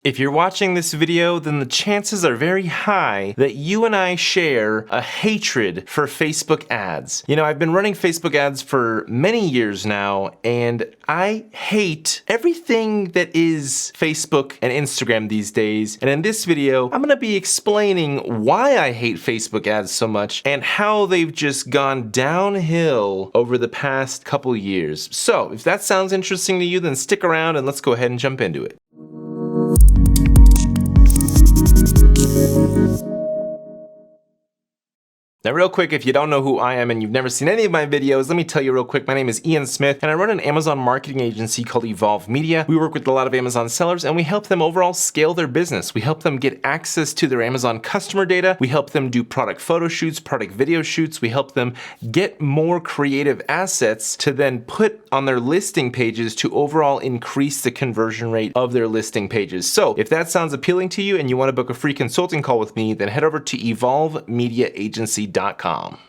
If you're watching this video, then the chances are very high that you and I share a hatred for Facebook ads. You know, I've been running Facebook ads for many years now, and I hate everything that is Facebook and Instagram these days. And in this video, I'm gonna be explaining why I hate Facebook ads so much and how they've just gone downhill over the past couple years. So if that sounds interesting to you, then stick around and let's go ahead and jump into it. Now real quick, if you don't know who I am and you've never seen any of my videos, let me tell you real quick, my name is Ian Smith and I run an Amazon marketing agency called Evolve Media. We work with a lot of Amazon sellers and we help them overall scale their business. We help them get access to their Amazon customer data. We help them do product photo shoots, product video shoots. We help them get more creative assets to then put on their listing pages to overall increase the conversion rate of their listing pages. So if that sounds appealing to you and you want to book a free consulting call with me, then head over to evolvemediaagency.com.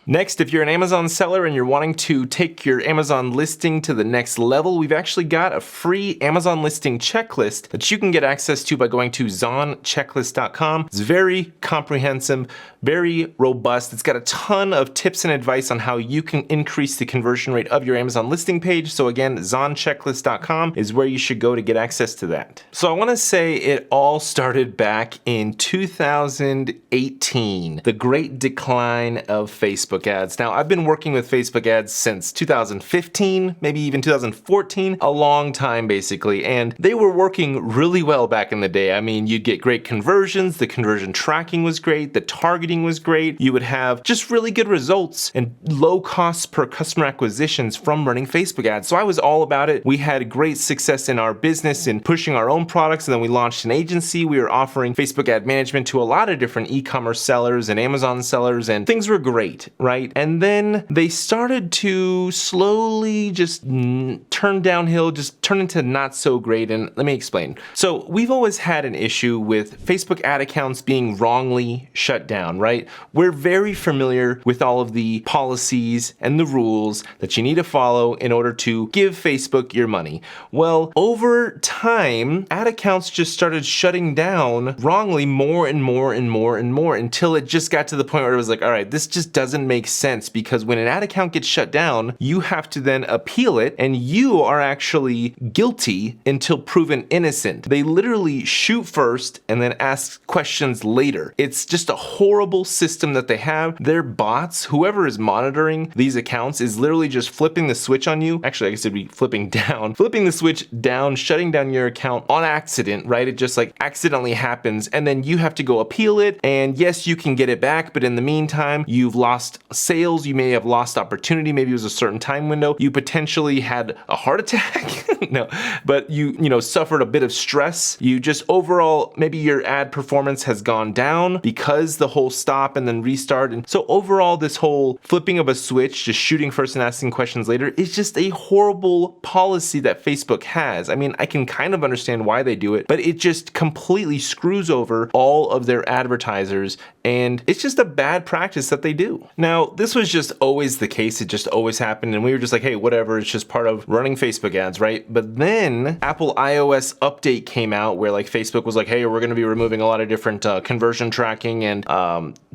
Next, if you're an Amazon seller and you're wanting to take your Amazon listing to the next level, we've actually got a free Amazon listing checklist that you can get access to by going to zonchecklist.com. It's very comprehensive, very robust. It's got a ton of tips and advice on how you can increase the conversion rate of your Amazon listing page. So again, zonchecklist.com is where you should go to get access to that. So I want to say it all started back in 2018, the great decline of Facebook ads. Now, I've been working with Facebook ads since 2015, maybe even 2014, a long time basically, and they were working really well back in the day. I mean, you'd get great conversions, the conversion tracking was great, the targeting was great, you would have just really good results and low costs per customer acquisitions from running Facebook ads. So I was all about it. We had great success in our business in pushing our own products, and then we launched an agency. We were offering Facebook ad management to a lot of different e-commerce sellers and Amazon sellers, and things were great, right? And then they started to slowly just turn downhill, just turn into not so great. And let me explain. So we've always had an issue with Facebook ad accounts being wrongly shut down, right? We're very familiar with all of the policies and the rules that you need to follow in order to give Facebook your money. Well, over time, ad accounts just started shutting down wrongly more and more and more and more until it just got to the point where it was like, all right, this just doesn't make sense, because when an ad account gets shut down, you have to then appeal it and you are actually guilty until proven innocent. They literally shoot first and then ask questions later. It's just a horrible system that they have. Their bots, whoever is monitoring these accounts, is literally just flipping the switch on you. Actually, I guess it'd be flipping the switch down, shutting down your account on accident, right? It just like accidentally happens, and then you have to go appeal it. And yes, you can get it back, but in the meantime, you've lost sales, you may have lost opportunity, maybe it was a certain time window, you potentially had a heart attack, no, but you suffered a bit of stress, you just overall, maybe your ad performance has gone down because the whole stop and then restart. And so overall, this whole flipping of a switch, just shooting first and asking questions later, is just a horrible policy that Facebook has. I mean, I can kind of understand why they do it, but it just completely screws over all of their advertisers, and it's just a bad practice that they do. Now, this was just always the case. It just always happened, and we were just like, hey, whatever, it's just part of running Facebook ads, right? But then Apple iOS update came out where like Facebook was like, hey, we're gonna be removing a lot of different conversion tracking and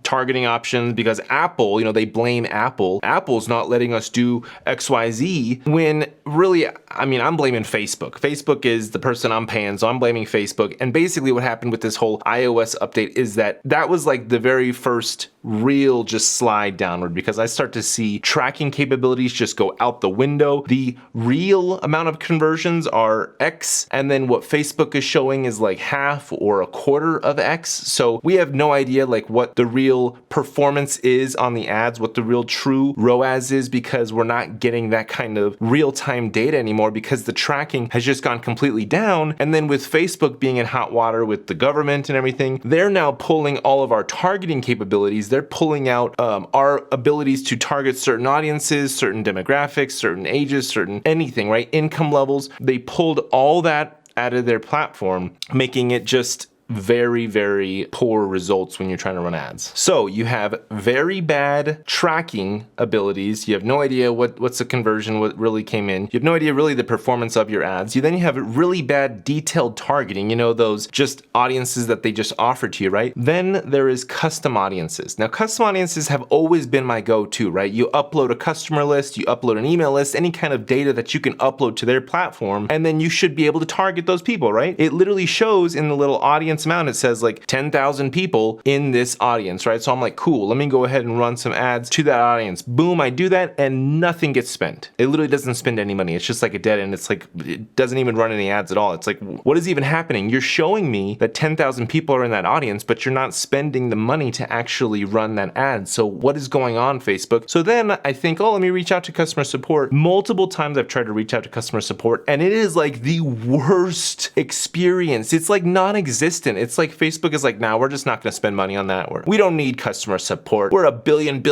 targeting options, because Apple, they blame Apple. Apple's not letting us do XYZ, when really, I mean, I'm blaming Facebook. Facebook is the person I'm paying, so I'm blaming Facebook. And basically what happened with this whole iOS update is that was like the very first real just slide downward, because I start to see tracking capabilities just go out the window. The real amount of conversions are X, and then what Facebook is showing is like half or a quarter of X. So we have no idea like what the real performance is on the ads, what the real true ROAS is, because we're not getting that kind of real-time data anymore, because the tracking has just gone completely down. And then with Facebook being in hot water with the government and everything, they're now pulling all of our targeting capabilities. They're pulling out our abilities to target certain audiences, certain demographics, certain ages, certain anything, right? Income levels. They pulled all that out of their platform, making it just very, very poor results when you're trying to run ads. So you have very bad tracking abilities. You have no idea what's the conversion, what really came in. You have no idea really the performance of your ads. Then you have really bad detailed targeting, those just audiences that they just offer to you, right? Then there is custom audiences. Now, custom audiences have always been my go-to, right? You upload a customer list, you upload an email list, any kind of data that you can upload to their platform, and then you should be able to target those people, right? It literally shows in the little audience amount, it says like 10,000 people in this audience, right? So I'm like, cool, let me go ahead and run some ads to that audience. Boom, I do that and nothing gets spent. It literally doesn't spend any money. It's just like a dead end. It's like, it doesn't even run any ads at all. It's like, what is even happening? You're showing me that 10,000 people are in that audience, but you're not spending the money to actually run that ad. So what is going on, Facebook? So then I think, oh, let me reach out to customer support. Multiple times I've tried to reach out to customer support and it is like the worst experience. It's like non-existent. It's like Facebook is like, nah, we're just not going to spend money on that. We don't need customer support. We're a billions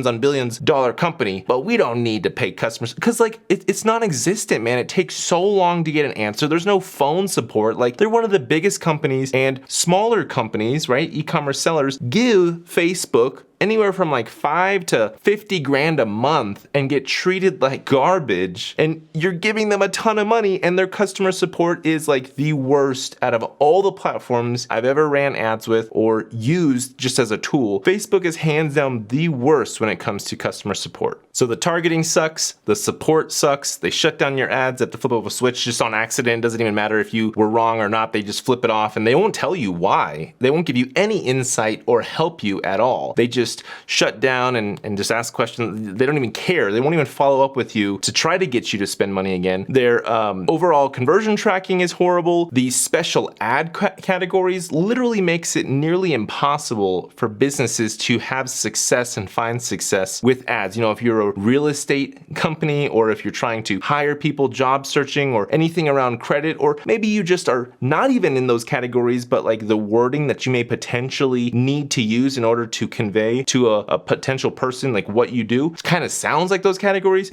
on billions dollar company, but we don't need to pay customers because like it's non-existent, man. It takes so long to get an answer. There's no phone support. Like they're one of the biggest companies, and smaller companies, right? E-commerce sellers give Facebook anywhere from like 5 to 50 grand a month and get treated like garbage, and you're giving them a ton of money, and their customer support is like the worst out of all the platforms I've ever ran ads with or used just as a tool. Facebook is hands down the worst when it comes to customer support. So the targeting sucks, the support sucks, they shut down your ads at the flip of a switch just on accident. It doesn't even matter if you were wrong or not, they just flip it off and they won't tell you why. They won't give you any insight or help you at all. They just shut down and just ask questions. They don't even care. They won't even follow up with you to try to get you to spend money again. Their overall conversion tracking is horrible. The special ad categories literally makes it nearly impossible for businesses to have success and find success with ads. If you're a real estate company, or if you're trying to hire people job searching, or anything around credit, or maybe you just are not even in those categories, but like the wording that you may potentially need to use in order to convey to a potential person like what you do, it kind of sounds like those categories.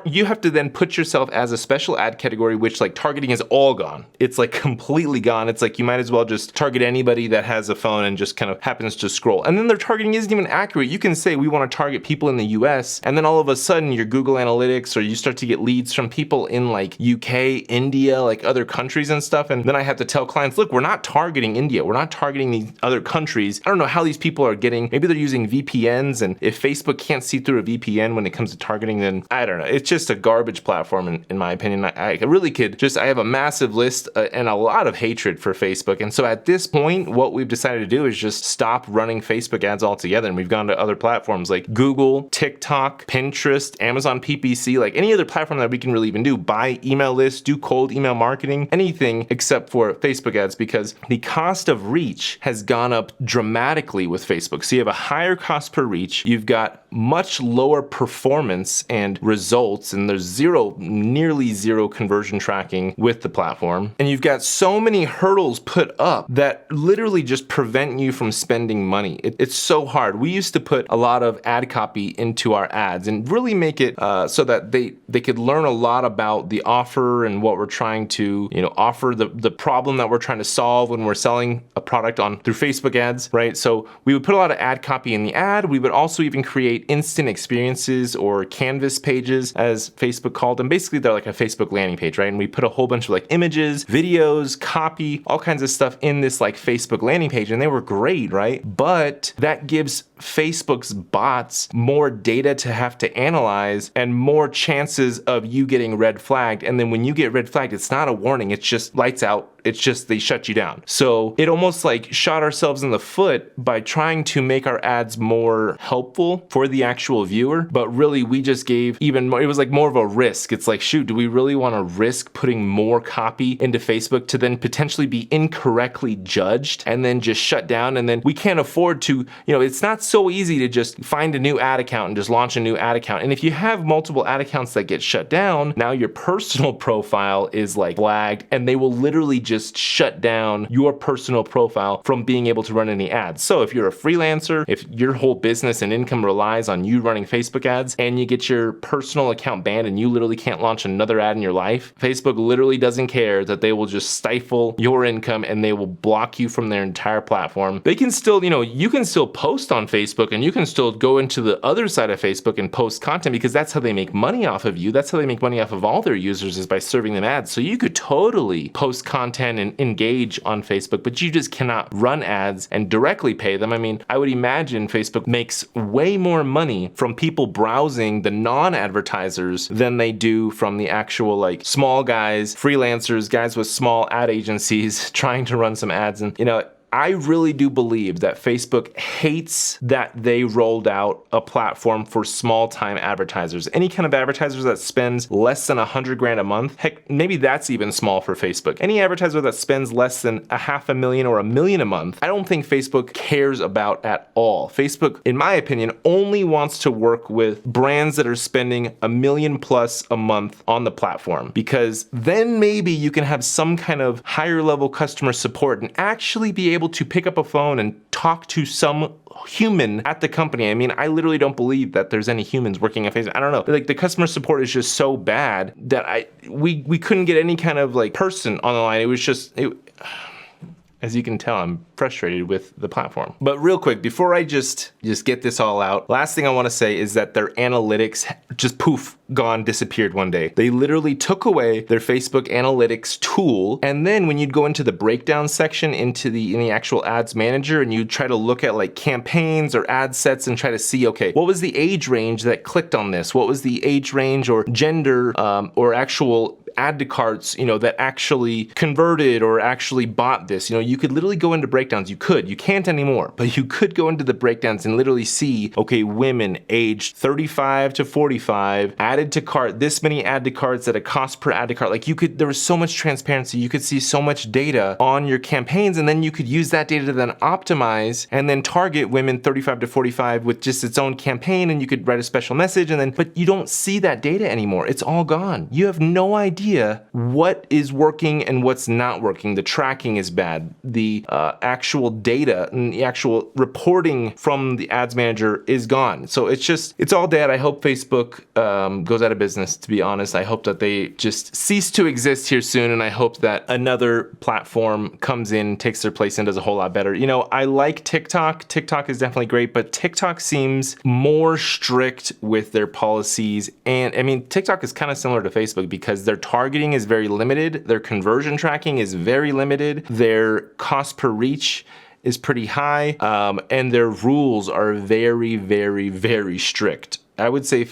You have to then put yourself as a special ad category, which like targeting is all gone. It's like completely gone. It's like you might as well just target anybody that has a phone and just kind of happens to scroll. And then their targeting isn't even accurate. You can say we want to target people in the US, and then all of a sudden your Google Analytics, or you start to get leads from people in like UK, India, like other countries and stuff. And then I have to tell clients, look, we're not targeting India. We're not targeting these other countries. I don't know how these people are getting, maybe they're using VPNs, and if Facebook can't see through a VPN when it comes to targeting, then I don't know. It's just a garbage platform in my opinion. I really could I have a massive list and a lot of hatred for Facebook. And so at this point, what we've decided to do is just stop running Facebook ads altogether. And we've gone to other platforms like Google, TikTok, Pinterest, Amazon PPC, like any other platform that we can really even do. Buy email lists, do cold email marketing, anything except for Facebook ads, because the cost of reach has gone up dramatically with Facebook. So you have a higher cost per reach, you've got much lower performance and results, and there's nearly zero conversion tracking with the platform. And you've got so many hurdles put up that literally just prevent you from spending money. It's so hard. We used to put a lot of ad copy into our ads and really make it so that they could learn a lot about the offer and what we're trying to offer, the problem that we're trying to solve when we're selling a product through Facebook ads, right? So we would put a lot of ad copy in the ad. We would also even create instant experiences, or canvas pages as Facebook called them. Basically they're like a Facebook landing page, right? And we put a whole bunch of like images, videos, copy, all kinds of stuff in this like Facebook landing page, and they were great, right? But that gives Facebook's bots more data to have to analyze and more chances of you getting red flagged. And then when you get red flagged, it's not a warning, it's just lights out. It's just they shut you down. So it almost like shot ourselves in the foot by trying to make our ads more helpful for the actual viewer. But really we just gave even more, it was like more of a risk. It's like, shoot, do we really want to risk putting more copy into Facebook to then potentially be incorrectly judged and then just shut down? And then we can't afford to, it's not so easy to just find a new ad account and just launch a new ad account. And if you have multiple ad accounts that get shut down, now your personal profile is like flagged, and they will literally just shut down your personal profile from being able to run any ads. So if you're a freelancer, if your whole business and income relies on you running Facebook ads and you get your personal account banned and you literally can't launch another ad in your life, Facebook literally doesn't care that they will just stifle your income and they will block you from their entire platform. They can still, you can still post on Facebook and you can still go into the other side of Facebook and post content, because that's how they make money off of you. That's how they make money off of all their users, is by serving them ads. So you could totally post content and engage on Facebook, but you just cannot run ads and directly pay them. I mean, I would imagine Facebook makes way more money from people browsing the non-advertisers than they do from the actual like small guys, freelancers, guys with small ad agencies trying to run some ads. And I really do believe that Facebook hates that they rolled out a platform for small-time advertisers. Any kind of advertisers that spends less than $100,000 a month, heck, maybe that's even small for Facebook. Any advertiser that spends less than $500,000 or $1 million a month, I don't think Facebook cares about at all. Facebook, in my opinion, only wants to work with brands that are spending $1 million plus a month on the platform, because then maybe you can have some kind of higher level customer support and actually be able to pick up a phone and talk to some human at the company. I mean, I literally don't believe that there's any humans working at Facebook. I don't know. Like, the customer support is just so bad that we couldn't get any kind of like person on the line. It was just, as you can tell, I'm frustrated with the platform. But real quick, before I just get this all out, last thing I want to say is that their analytics just poof, gone, disappeared one day. They literally took away their Facebook analytics tool, and then when you'd go into the breakdown section in the actual ads manager and you try to look at like campaigns or ad sets and try to see, okay, what was the age range that clicked on this? What was the age range or gender or actual add to carts, that actually converted or actually bought this. You could literally go into breakdowns. You can't anymore, but you could go into the breakdowns and literally see, okay, women aged 35 to 45, added to cart, this many add to carts at a cost per add to cart. Like, there was so much transparency. You could see so much data on your campaigns, and then you could use that data to then optimize and then target women 35 to 45 with just its own campaign, and you could write a special message, but you don't see that data anymore. It's all gone. You have no idea what is working and what's not working. The tracking is bad. The actual data and the actual reporting from the ads manager is gone. So it's all dead. I hope Facebook goes out of business, to be honest. I hope that they just cease to exist here soon, and I hope that another platform comes in, takes their place, and does a whole lot better. I like TikTok. TikTok is definitely great, but TikTok seems more strict with their policies. And I mean, TikTok is kind of similar to Facebook because their targeting is very limited, their conversion tracking is very limited, their cost per reach is pretty high, and their rules are very, very, very strict. I would say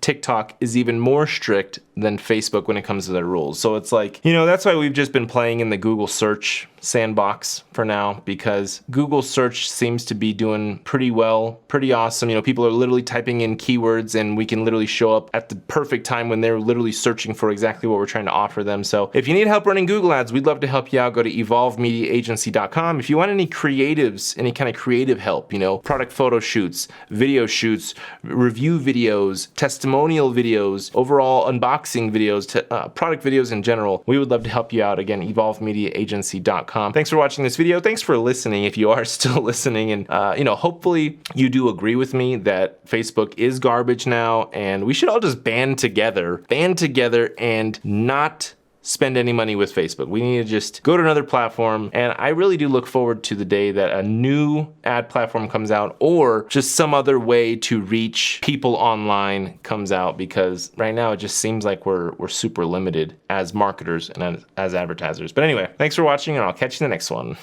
TikTok is even more strict than Facebook when it comes to their rules. So it's like, that's why we've just been playing in the Google search sandbox for now, because Google search seems to be doing pretty well, pretty awesome. People are literally typing in keywords and we can literally show up at the perfect time when they're literally searching for exactly what we're trying to offer them. So if you need help running Google ads, we'd love to help you out. Go to evolvemediaagency.com. If you want any creatives, any kind of creative help, product photo shoots, video shoots, review videos, testimonial videos, overall unboxing videos, product videos in general, we would love to help you out. Again, evolvemediaagency.com. Thanks for watching this video. Thanks for listening if you are still listening. And, hopefully you do agree with me that Facebook is garbage now, and we should all just band together and not spend any money with Facebook. We need to just go to another platform, and I really do look forward to the day that a new ad platform comes out, or just some other way to reach people online comes out, because right now it just seems like we're super limited as marketers and as advertisers. But anyway, thanks for watching, and I'll catch you in the next one.